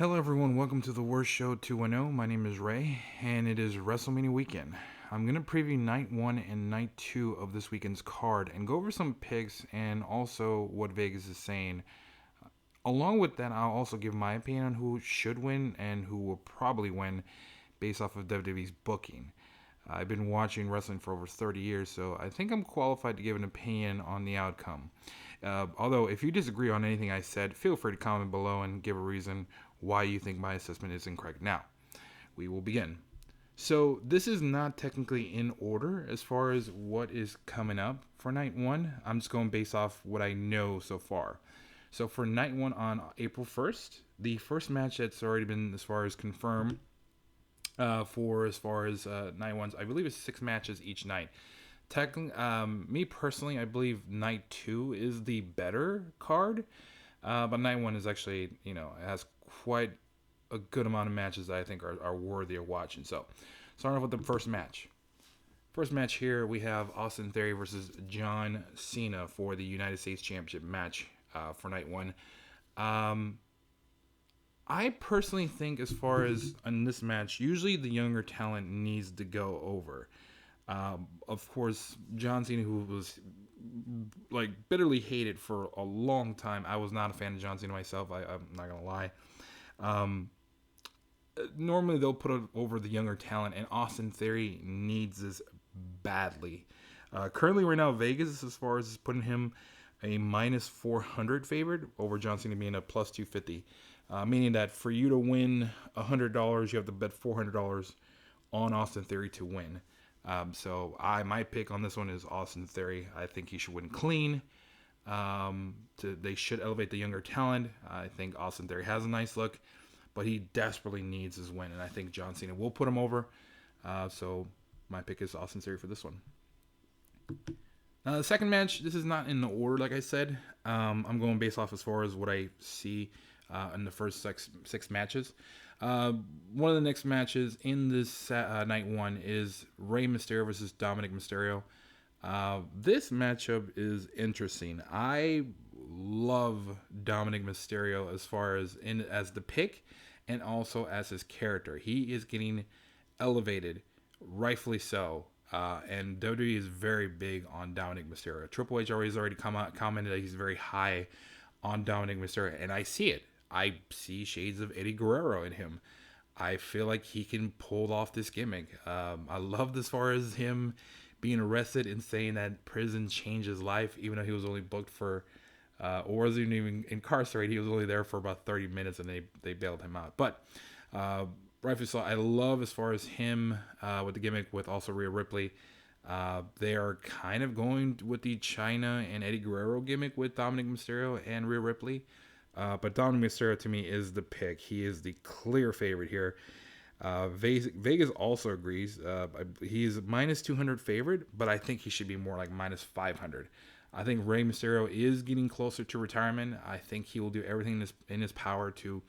Hello, everyone. Welcome to the Worst Show 210. My name is Ray, and it is WrestleMania weekend. I'm going to preview night one and night two of this weekend's card and go over some picks and also what Vegas is saying. Along with that, I'll also give my opinion on who should win and who will probably win based off of WWE's booking. I've been watching wrestling for over 30 years, so I think I'm qualified to give an opinion on the outcome. Although, if you disagree on anything I said, feel free to comment below and give a reason why you think my assessment is incorrect. Now, we will begin. So, this is not technically in order as far as what is coming up for night one. I'm just going based off what I know so far. So, for night one on April 1st, the first match that's already been as far as confirmed for as far as night ones, I believe it's 6 matches each night. Technically, me personally, I believe night two is the better card, but night one is actually, it has quite a good amount of matches that I think are worthy of watching. So, starting off with the first match. First match here, we have Austin Theory versus John Cena for the United States Championship match for night one. I personally think, as far as in this match, usually the younger talent needs to go over. Of course, John Cena, who was like bitterly hated for a long time. I was not a fan of John Cena myself. I'm not gonna lie. Um, Normally they'll put over the younger talent, and Austin Theory needs this badly. Currently, right now, Vegas, as far as putting him a minus 400 favorite over John Cena being a plus 250, meaning that for you to win $100, you have to bet $400 on Austin Theory to win. So my pick on this one is Austin Theory. I think he should win clean. They should elevate the younger talent. I think Austin Theory has a nice look, but he desperately needs his win, and I think John Cena will put him over. So my pick is Austin Theory for this one. Now the second match, this is not in the order, like I said. I'm going based off as far as what I see in the first six matches. One of the next matches in this night one is Rey Mysterio versus Dominic Mysterio. This matchup is interesting. I love Dominic Mysterio as far as the pick and also as his character. He is getting elevated, rightfully so. And WWE is very big on Dominic Mysterio. Triple H already commented that he's very high on Dominic Mysterio, and I see it. I see shades of Eddie Guerrero in him. I feel like he can pull off this gimmick. I loved as far as him being arrested and saying that prison changed his life, even though he was only booked for, or wasn't even incarcerated. He was only there for about 30 minutes, and they bailed him out. But rightfully so. I love as far as him with the gimmick with also Rhea Ripley. They are kind of going with the China and Eddie Guerrero gimmick with Dominic Mysterio and Rhea Ripley. But Dominic Mysterio to me is the pick. He is the clear favorite here. Vegas also agrees. He's minus 200 favorite, but I think he should be more like minus 500. I think Rey Mysterio is getting closer to retirement. I think he will do everything in his power to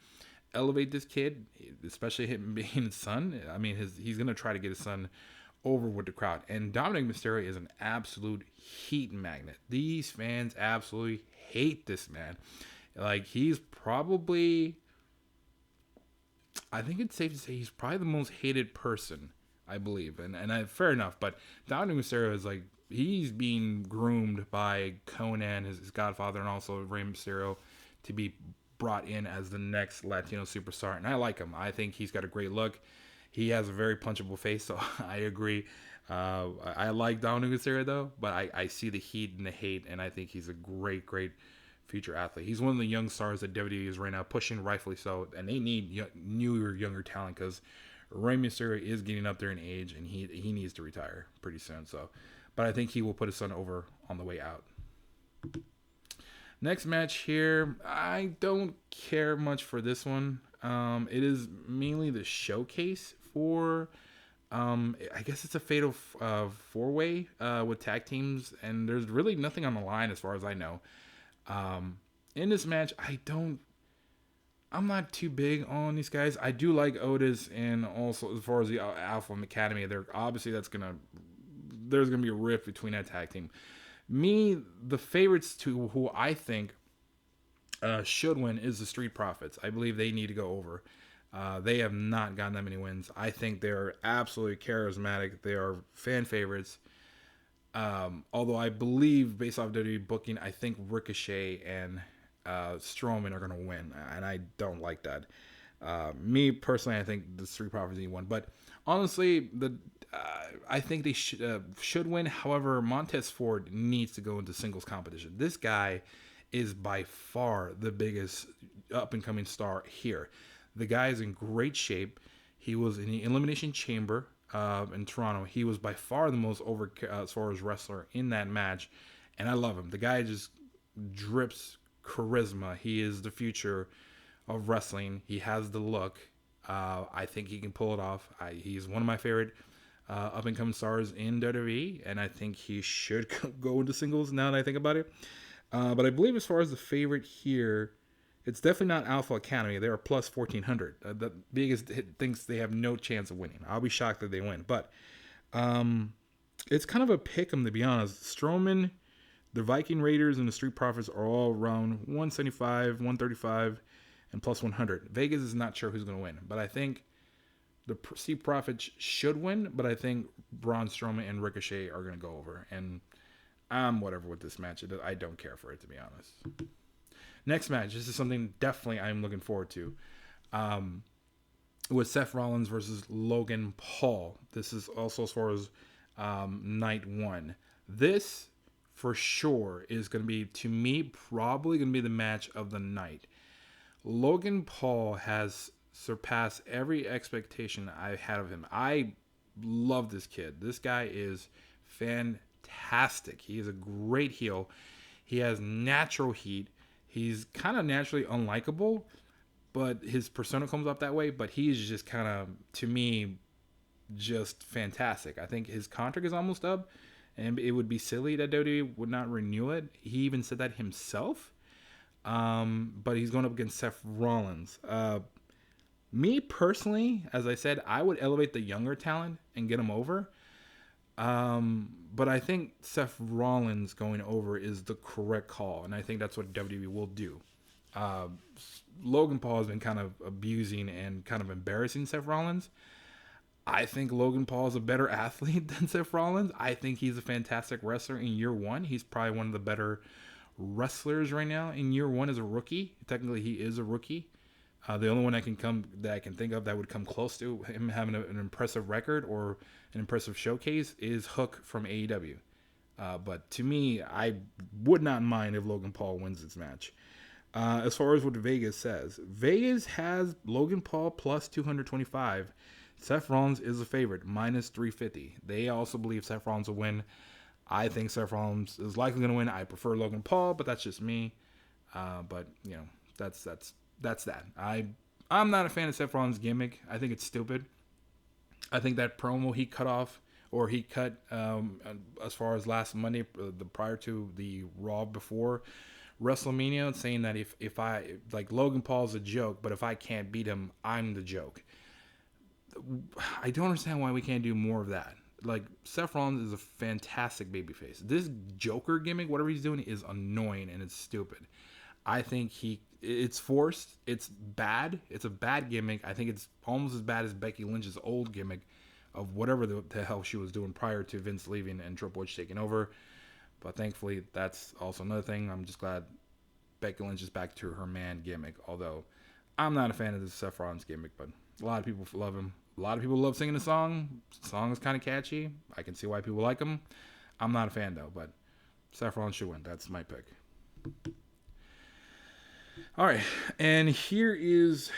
elevate this kid, especially him being his son. I mean, he's going to try to get his son over with the crowd. And Dominic Mysterio is an absolute heat magnet. These fans absolutely hate this man. Like, he's probably, I think it's safe to say he's probably the most hated person, I believe. And fair enough, but Dominic Mysterio is like, he's being groomed by Conan, his godfather, and also Rey Mysterio to be brought in as the next Latino superstar. And I like him. I think he's got a great look. He has a very punchable face, so I agree. I like Dominic Mysterio, though, but I see the heat and the hate, and I think he's a great future athlete. He's one of the young stars that WWE is right now pushing, rightfully so, and they need newer, younger talent because Rey Mysterio is getting up there in age, and he needs to retire pretty soon. So, but I think he will put his son over on the way out. Next match here, I don't care much for this one. It is mainly the showcase for, I guess it's a fatal four-way with tag teams, and there's really nothing on the line as far as I know. In this match, I'm not too big on these guys. I do like Otis, and also as far as the Alpha Academy, there's gonna be a rift between that tag team. Me, the favorites to who I think should win is the Street Profits. I believe they need to go over. They have not gotten that many wins. I think they're absolutely charismatic. They are fan favorites. Although I believe, based off WWE booking, I think Ricochet and Strowman are going to win, and I don't like that. Me personally, I think the Street Profits need one, but honestly, I think they should win. However, Montez Ford needs to go into singles competition. This guy is by far the biggest up and coming star here. The guy is in great shape. He was in the Elimination Chamber in Toronto. He was by far the most over as far as wrestler in that match, and I love him. The guy just drips charisma. He is the future of wrestling. He has the look. I think he can pull it off. He's one of my favorite up and coming stars in WWE, and I think he should go into singles now that I think about it. But I believe as far as the favorite here, it's definitely not Alpha Academy. They are plus 1,400. The biggest hit thinks they have no chance of winning. I'll be shocked that they win. But it's kind of a pick 'em, to be honest. Strowman, the Viking Raiders, and the Street Profits are all around 175, 135, and plus 100. Vegas is not sure who's going to win. But I think the Street Profits should win. But I think Braun Strowman and Ricochet are going to go over. And I'm whatever with this match. I don't care for it, to be honest. Next match. This is something definitely I'm looking forward to. With Seth Rollins versus Logan Paul. This is also as far as night one. This, for sure, is going to be, to me, probably going to be the match of the night. Logan Paul has surpassed every expectation I had of him. I love this kid. This guy is fantastic. He is a great heel. He has natural heat. He's kind of naturally unlikable, but his persona comes up that way. But he's just kind of, to me, just fantastic. I think his contract is almost up, and it would be silly that WWE would not renew it. He even said that himself. But he's going up against Seth Rollins. Me personally, as I said, I would elevate the younger talent and get him over. But I think Seth Rollins going over is the correct call, and I think that's what WWE will do. Logan Paul has been kind of abusing and kind of embarrassing Seth Rollins. I think Logan Paul is a better athlete than Seth Rollins. I think he's a fantastic wrestler in year one. He's probably one of the better wrestlers right now in year one as a rookie. Technically, he is a rookie. The only one I can think of that would come close to him having an impressive record or an impressive showcase is Hook from AEW. But to me, I would not mind if Logan Paul wins this match. As far as what Vegas says, Vegas has Logan Paul plus 225. Seth Rollins is a favorite, minus 350. They also believe Seth Rollins will win. I think Seth Rollins is likely going to win. I prefer Logan Paul, but that's just me. But you know, that's that. I'm not a fan of Seth Rollins' gimmick. I think it's stupid. I think that promo he cut as far as last Monday, prior to the Raw before Wrestlemania, saying that if I like Logan Paul's a joke, but if I can't beat him, I'm the joke. I don't understand why we can't do more of that. Like, Seth Rollins is a fantastic babyface. This Joker gimmick, whatever he's doing, is annoying and it's stupid. I think it's forced. It's bad. It's a bad gimmick. I think it's almost as bad as Becky Lynch's old gimmick of whatever the hell she was doing prior to Vince leaving and Triple H taking over. But thankfully, that's also another thing. I'm just glad Becky Lynch is back to her man gimmick. Although, I'm not a fan of the Seth Rollins gimmick, but a lot of people love him. A lot of people love singing the song. The song is kind of catchy. I can see why people like him. I'm not a fan, though, but Seth Rollins should win. That's my pick. All right, and here is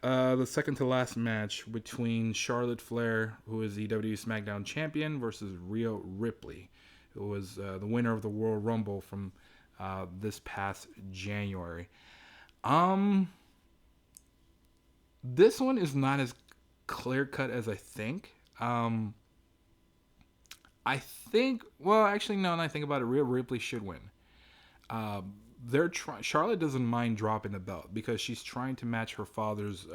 the second to last match between Charlotte Flair, who is the WWE SmackDown champion, versus Rhea Ripley, who was the winner of the Royal Rumble from this past January. This one is not as clear cut as I think. Well, actually, no. When I think about it, Rhea Ripley should win. Charlotte doesn't mind dropping the belt because she's trying to match her father's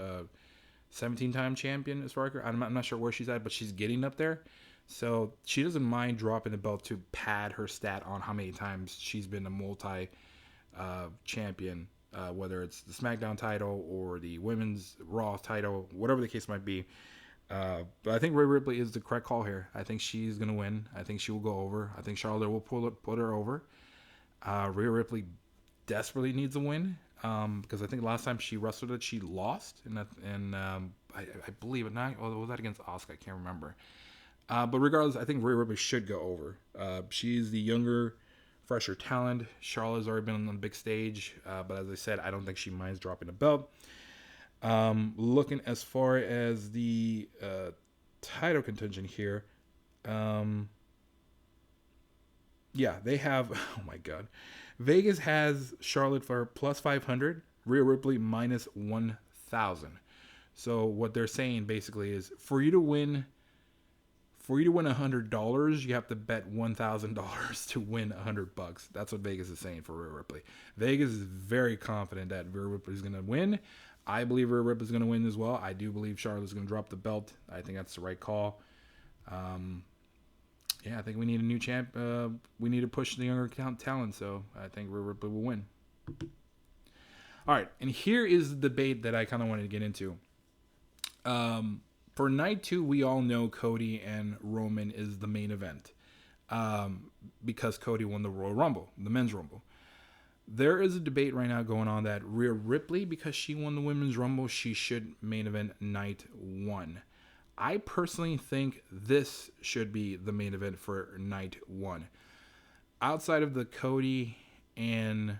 17-time champion as far as I'm not sure where she's at, but she's getting up there. So she doesn't mind dropping the belt to pad her stat on how many times she's been a multi champion whether it's the SmackDown title or the Women's Raw title, whatever the case might be. But I think Rhea Ripley is the correct call here. I think she's going to win. I think she will go over. I think Charlotte will put her over. Rhea Ripley desperately needs a win because I think last time she wrestled it, she lost. And I believe it not. Oh, was that against Asuka? I can't remember. But regardless, I think Rhea Ripley should go over. She's the younger, fresher talent. Charlotte's already been on the big stage. But as I said, I don't think she minds dropping a belt. Looking as far as the title contention here, yeah, they have. Oh my God, Vegas has Charlotte for plus 500, Rhea Ripley minus 1,000. So what they're saying basically is for you to win $100, you have to bet $1,000 to win $100. That's what Vegas is saying for Rhea Ripley. Vegas is very confident that Rhea Ripley is going to win. I believe Rhea Ripley is going to win as well. I do believe Charlotte's going to drop the belt. I think that's the right call. Yeah, I think we need a new champ. We need to push the younger talent, so I think Rhea Ripley will win. All right, and here is the debate that I kind of wanted to get into. For night 2, we all know Cody and Roman is the main event because Cody won the Royal Rumble, the Men's Rumble. There is a debate right now going on that Rhea Ripley, because she won the Women's Rumble, she should main event night 1. I personally think this should be the main event for night 1. Outside of the Cody and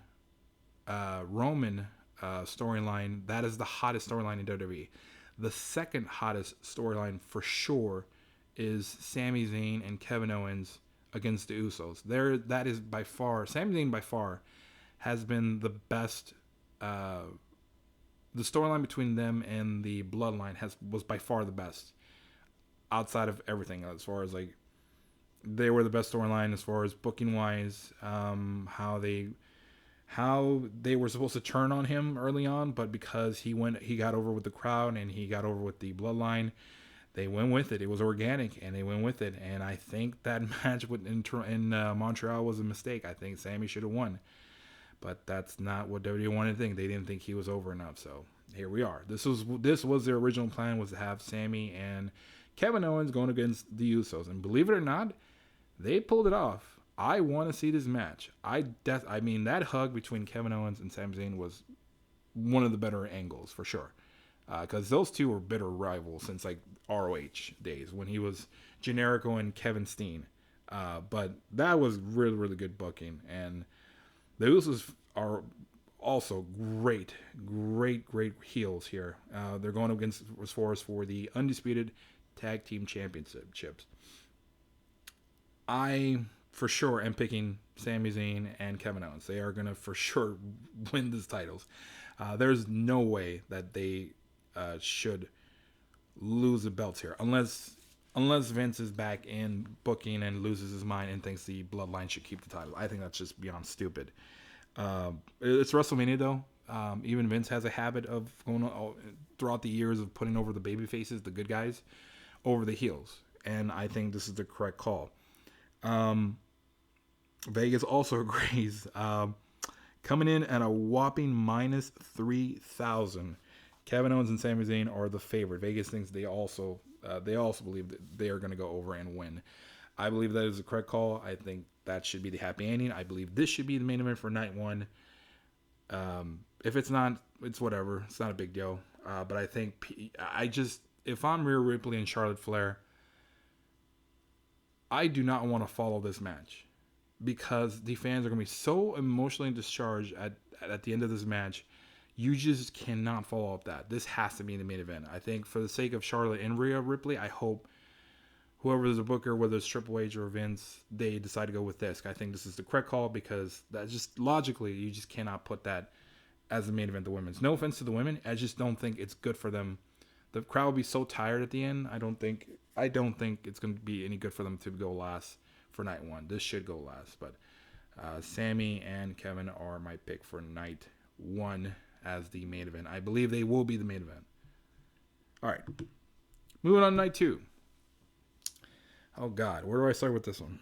Roman storyline, that is the hottest storyline in WWE. The second hottest storyline for sure is Sami Zayn and Kevin Owens against the Usos. That is by far, Sami Zayn by far has been the best. The storyline between them and the Bloodline was by far the best outside of everything. As far as like, they were the best storyline as far as booking wise, how they were supposed to turn on him early on, but because he got over with the crowd and he got over with the Bloodline, they went with it. It was organic and they went with it. And I think that match in Montreal was a mistake. I think Sami should have won. But that's not what WWE wanted to think. They didn't think he was over enough. So here we are. This was their original plan, was to have Sami and Kevin Owens going against the Usos. And believe it or not, they pulled it off. I want to see this match. I mean, that hug between Kevin Owens and Sami Zayn was one of the better angles for sure. Because those two were bitter rivals since like ROH days when he was Generico and Kevin Steen. But that was really, really good booking. And the Usos are also great heels here. They're going against as far as for the undisputed tag team championships. I for sure am picking Sami Zayn and Kevin Owens. They are going to for sure win these titles. There's no way that they should lose the belts here unless Vince is back in booking and loses his mind and thinks the Bloodline should keep the title. I think that's just beyond stupid. It's WrestleMania though. Even Vince has a habit of going throughout the years of putting over the baby faces, the good guys, over the heels. And I think this is the correct call. Vegas also agrees. Coming in at a whopping minus 3,000. Kevin Owens and Sami Zayn are the favorite. Vegas thinks they also believe that they are going to go over and win. I believe that is the correct call. I think that should be the happy ending. I believe this should be the main event for night 1. If it's not, it's whatever. It's not a big deal. But I think if I'm Rhea Ripley and Charlotte Flair, I do not want to follow this match because the fans are going to be so emotionally discharged at the end of this match. You just cannot follow up that. This has to be the main event. I think for the sake of Charlotte and Rhea Ripley, I hope whoever is the booker, whether it's Triple H or Vince, they decide to go with this. I think this is the correct call because that just logically, you just cannot put that as the main event, the women's. No offense to the women. I just don't think it's good for them. The crowd will be so tired at the end. I don't think it's going to be any good for them to go last for night 1. This should go last. But Sami and Kevin are my pick for night 1 as the main event. I believe they will be the main event. All right. Moving on to night 2. Oh, God. Where do I start with this one?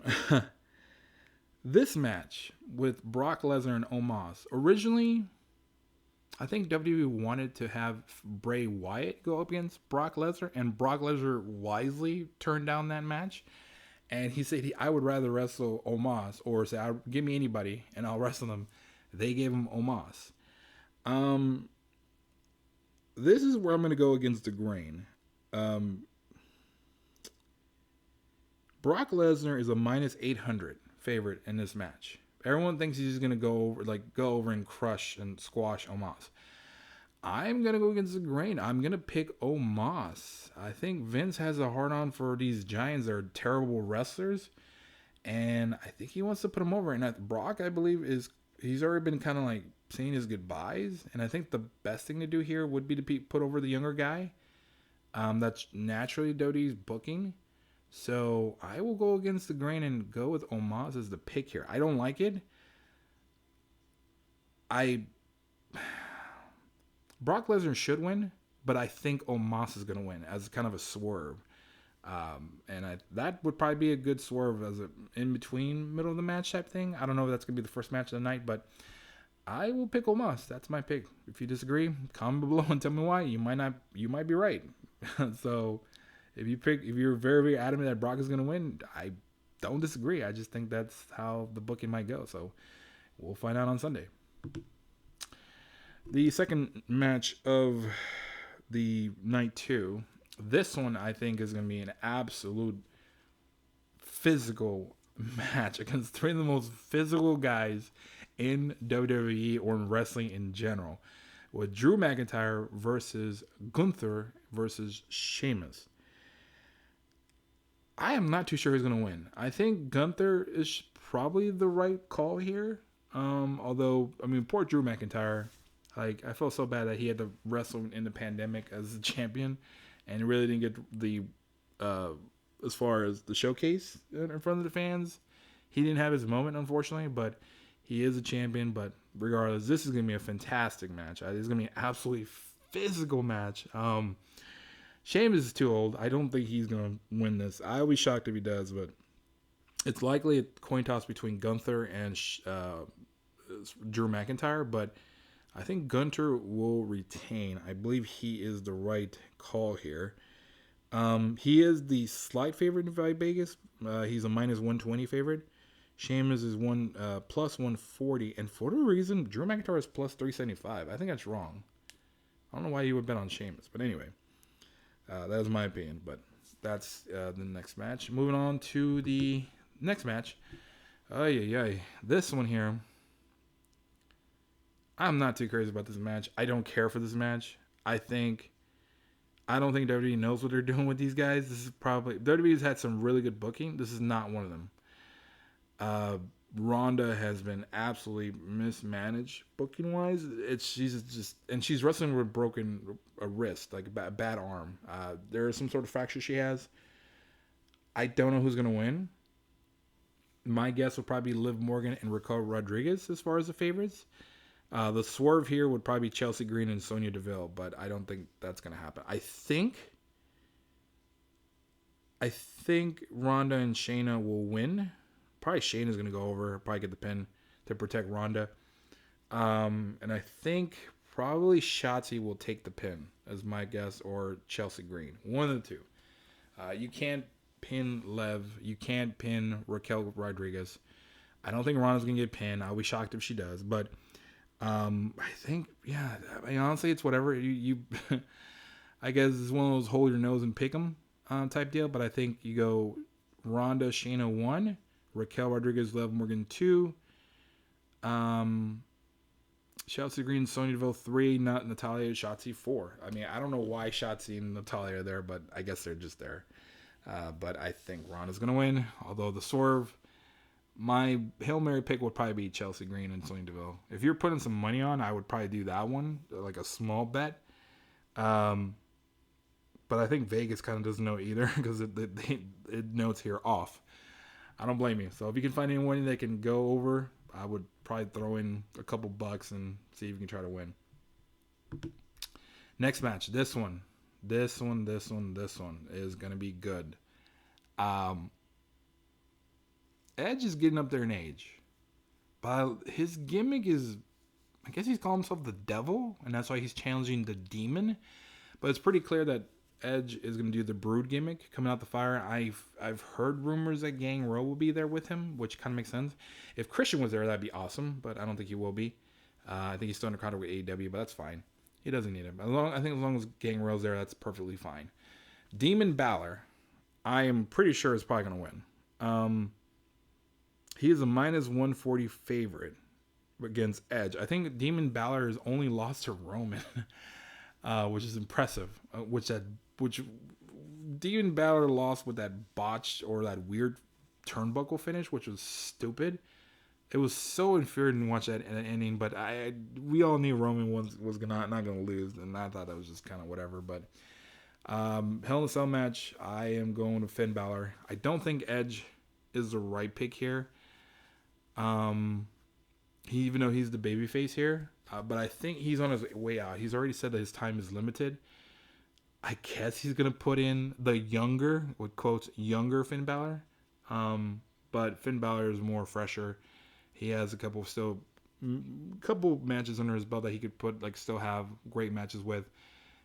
This match with Brock Lesnar and Omos. Originally, I think WWE wanted to have Bray Wyatt go up against Brock Lesnar, and Brock Lesnar wisely turned down that match. And he said I would rather wrestle Omos or say, give me anybody and I'll wrestle them. They gave him Omos. Um, this is where I'm going to go against the grain. Um, Brock Lesnar is a minus 800 favorite in this match. Everyone thinks he's going to go over and crush and squash Omos. I'm going to go against the grain. I'm going to pick Omos. I think Vince has a hard on for these Giants. They're terrible wrestlers. And I think he wants to put them over. And Brock, I believe, he's already been kind of like saying his goodbyes. And I think the best thing to do here would be to put over the younger guy. That's naturally Doty's booking. So I will go against the grain and go with Omos as the pick here. I don't like it. Brock Lesnar should win, but I think Omos is going to win as kind of a swerve. That would probably be a good swerve as an in-between, middle of the match type thing. I don't know if that's going to be the first match of the night, but I will pick Omos. That's my pick. If you disagree, comment below and tell me why. You might be right. So if you're very, very adamant that Brock is going to win, I don't disagree. I just think that's how the booking might go. So we'll find out on Sunday. The second match of the night 2. This one I think is going to be an absolute physical match against 3 of the most physical guys in WWE or in wrestling in general. With Drew McIntyre versus Gunther versus Sheamus. I am not too sure who's going to win. I think Gunther is probably the right call here. Although, poor Drew McIntyre. Like, I felt so bad that he had to wrestle in the pandemic as a champion and really didn't get the, as far as the showcase in front of the fans. He didn't have his moment, unfortunately, but he is a champion. But regardless, this is going to be a fantastic match. It's going to be an absolutely physical match. Sheamus is too old. I don't think he's going to win this. I'll be shocked if he does, but it's likely a coin toss between Gunther and Drew McIntyre, but I think Gunther will retain. I believe he is the right call here. He is the slight favorite in Vegas. He's a minus 120 favorite. Sheamus is plus 140. And for the reason, Drew McIntyre is plus 375. I think that's wrong. I don't know why you would bet on Sheamus. But anyway, that is my opinion. But that's the next match. Moving on to the next match. This one here. I'm not too crazy about this match. I don't care for this match. I don't think WWE knows what they're doing with these guys. This is probably WWE's had some really good booking. This is not one of them. Ronda has been absolutely mismanaged booking wise. She's wrestling with a wrist, like a bad arm. There is some sort of fracture she has. I don't know who's gonna win. My guess would probably be Liv Morgan and Raquel Rodriguez as far as the favorites. The swerve here would probably be Chelsea Green and Sonya Deville, but I don't think that's going to happen. I think Ronda and Shayna will win. Probably Shayna's going to go over, probably get the pin to protect Ronda. And I think probably Shotzi will take the pin, as my guess, or Chelsea Green. One of the two. You can't pin Lev. You can't pin Raquel Rodriguez. I don't think Ronda's going to get pinned. I'll be shocked if she does, but I think, honestly, it's whatever you I guess it's one of those hold your nose and pick 'em type deal. But I think you go Ronda, Shayna 1, Raquel Rodriguez, Liv Morgan 2, Chelsea Green, Sonya Deville 3, not Natalya, Shotzi 4. I don't know why Shotzi and Natalya are there, but I guess they're just there. But I think Ronda's gonna win. Although the swerve. My Hail Mary pick would probably be Chelsea Green and Sonya Deville. If you're putting some money on, I would probably do that one, like a small bet. But I think Vegas kind of doesn't know either because it notes here off. I don't blame you. So if you can find anyone that can go over, I would probably throw in a couple bucks and see if you can try to win. Next match, this one is going to be good. Edge is getting up there in age, but his gimmick is I guess he's calling himself the devil, and that's why he's challenging the demon. But it's pretty clear that Edge is going to do the Brood gimmick coming out the fire. I've heard rumors that Gangrel will be there with him, which kind of makes sense. If Christian was there, that'd be awesome, but I don't think he will be. I think he's still under contract with AEW, but that's fine. He doesn't need him. I think as long as Gangrel's there, that's perfectly fine. Demon Balor, I am pretty sure is probably going to win. He is a minus 140 favorite against Edge. I think Demon Balor has only lost to Roman, which is impressive. Which Demon Balor lost with that botched or that weird turnbuckle finish, which was stupid. It was so infuriating to watch that ending, but we all knew Roman was not going to lose, and I thought that was just kind of whatever. But Hell in a Cell match, I am going to Finn Balor. I don't think Edge is the right pick here. Even though he's the babyface here, but I think he's on his way out. He's already said that his time is limited. I guess he's gonna put in the younger, with quotes, younger Finn Balor. But Finn Balor is more fresher. He has a couple matches under his belt that he could still have great matches with.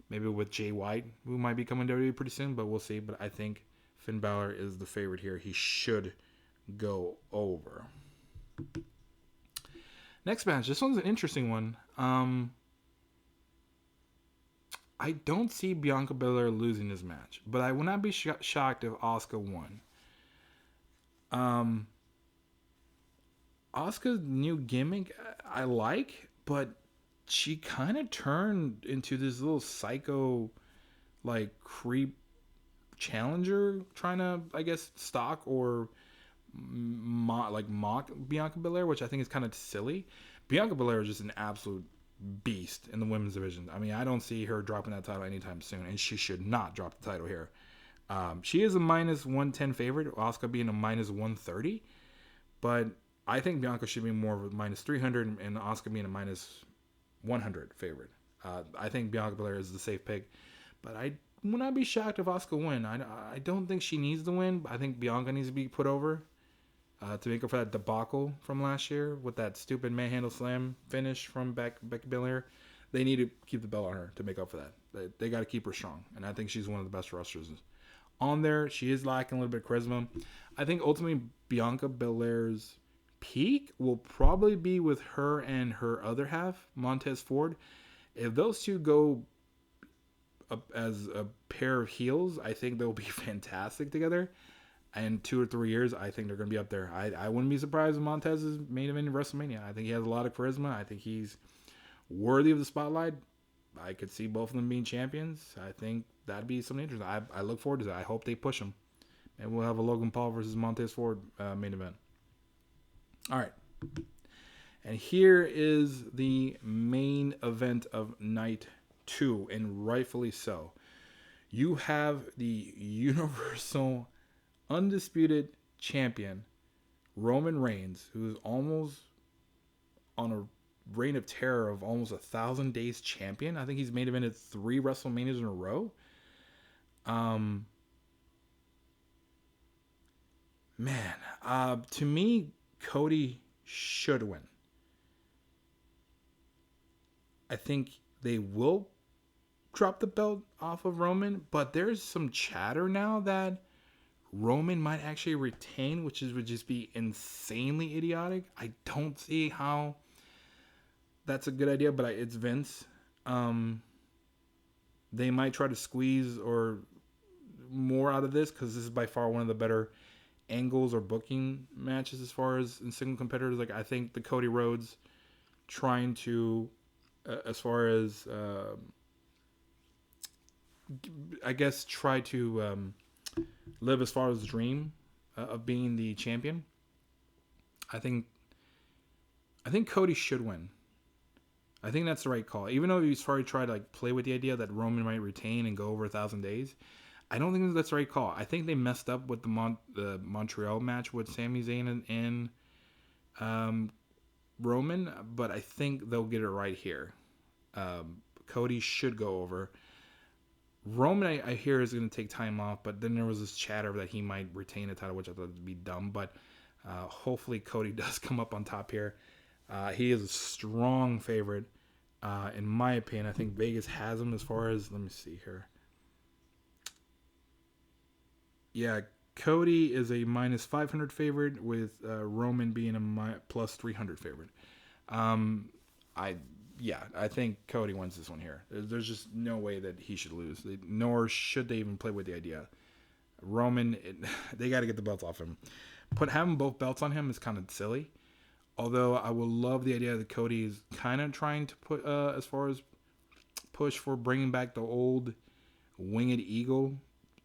Maybe with Jay White, who might be coming to WWE pretty soon, but we'll see. But I think Finn Balor is the favorite here. He should go over. Next match. This one's an interesting one. I don't see Bianca Belair losing this match, but I would not be shocked if Asuka won. Asuka's new gimmick I like, but she kind of turned into this little psycho, creep challenger, trying to, I guess, stalk or mock Bianca Belair, which I think is kind of silly. Bianca Belair is just an absolute beast in the women's division. I mean, I don't see her dropping that title anytime soon, and she should not drop the title here. She is a minus 110 favorite, Asuka being a minus 130, but I think Bianca should be more of a minus 300 and Asuka being a minus 100 favorite. I think Bianca Belair is the safe pick, but I would not be shocked if Asuka win. I don't think she needs to win. I think Bianca needs to be put over to make up for that debacle from last year with that stupid manhandle slam finish from Becky Belair. They need to keep the belt on her to make up for that. They got to keep her strong, and I think she's one of the best wrestlers on there. She is lacking a little bit of charisma. I think ultimately Bianca Belair's peak will probably be with her and her other half, Montez Ford. If those two go up as a pair of heels, I think they'll be fantastic together. In 2 or 3 years, I think they're going to be up there. I wouldn't be surprised if Montez is main event in WrestleMania. I think he has a lot of charisma. I think he's worthy of the spotlight. I could see both of them being champions. I think that'd be something interesting. I look forward to that. I hope they push him. Maybe we'll have a Logan Paul versus Montez Ford main event. All right. And here is the main event of night 2, and rightfully so. You have the Universal Undisputed Champion, Roman Reigns, who is almost on a reign of terror of almost 1,000 days champion. I think he's main evented 3 WrestleManias in a row. To me, Cody should win. I think they will drop the belt off of Roman, but there's some chatter now that Roman might actually retain, which would just be insanely idiotic. I don't see how that's a good idea, but it's Vince. They might try to squeeze or more out of this because this is by far one of the better angles or booking matches as far as in single competitors. I think the Cody Rhodes trying to, as far as I guess, try to live as far as the dream of being the champion. I think Cody should win. I think that's the right call. Even though he's probably tried to play with the idea that Roman might retain and go over 1,000 days, I don't think that's the right call. I think they messed up with the Montreal match with Sami Zayn and Roman, but I think they'll get it right here. Cody should go over. Roman, I hear, is going to take time off, but then there was this chatter that he might retain the title, which I thought would be dumb. But hopefully Cody does come up on top here. He is a strong favorite, in my opinion. I think Vegas has him as far as, let me see here. Yeah, Cody is a minus 500 favorite with Roman being a plus 300 favorite. Um, I yeah, I think Cody wins this one here. There's just no way that he should lose. Nor should they even play with the idea. Roman, they got to get the belts off him. Having both belts on him is kind of silly. Although I would love the idea that Cody is kind of trying to put as far as push for bringing back the old Winged Eagle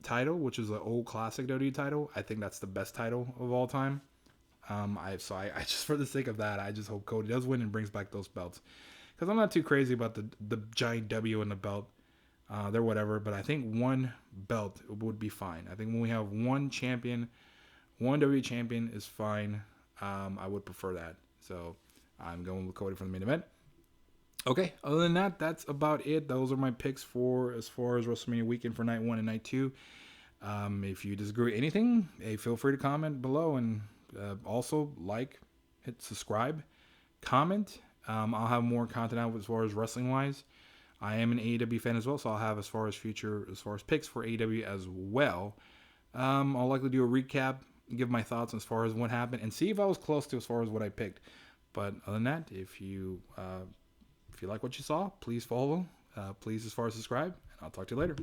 title, which is an old classic WWE title. I think that's the best title of all time. I just for the sake of that, I just hope Cody does win and brings back those belts, because I'm not too crazy about the giant W in the belt. They're whatever, but I think one belt would be fine. I think when we have one champion, one WWE champion is fine. I would prefer that. So I'm going with Cody for the main event. Okay, other than that, that's about it. Those are my picks for as far as WrestleMania weekend for night 1 and night 2. If you disagree with anything, hey, feel free to comment below, and also hit subscribe, comment. I'll have more content out as far as wrestling wise. I am an AEW fan as well, so I'll have as far as picks for AEW as well. I'll likely do a recap, give my thoughts as far as what happened, and see if I was close to as far as what I picked. But other than that, if you like what you saw, please follow. Please as far as subscribe, and I'll talk to you later.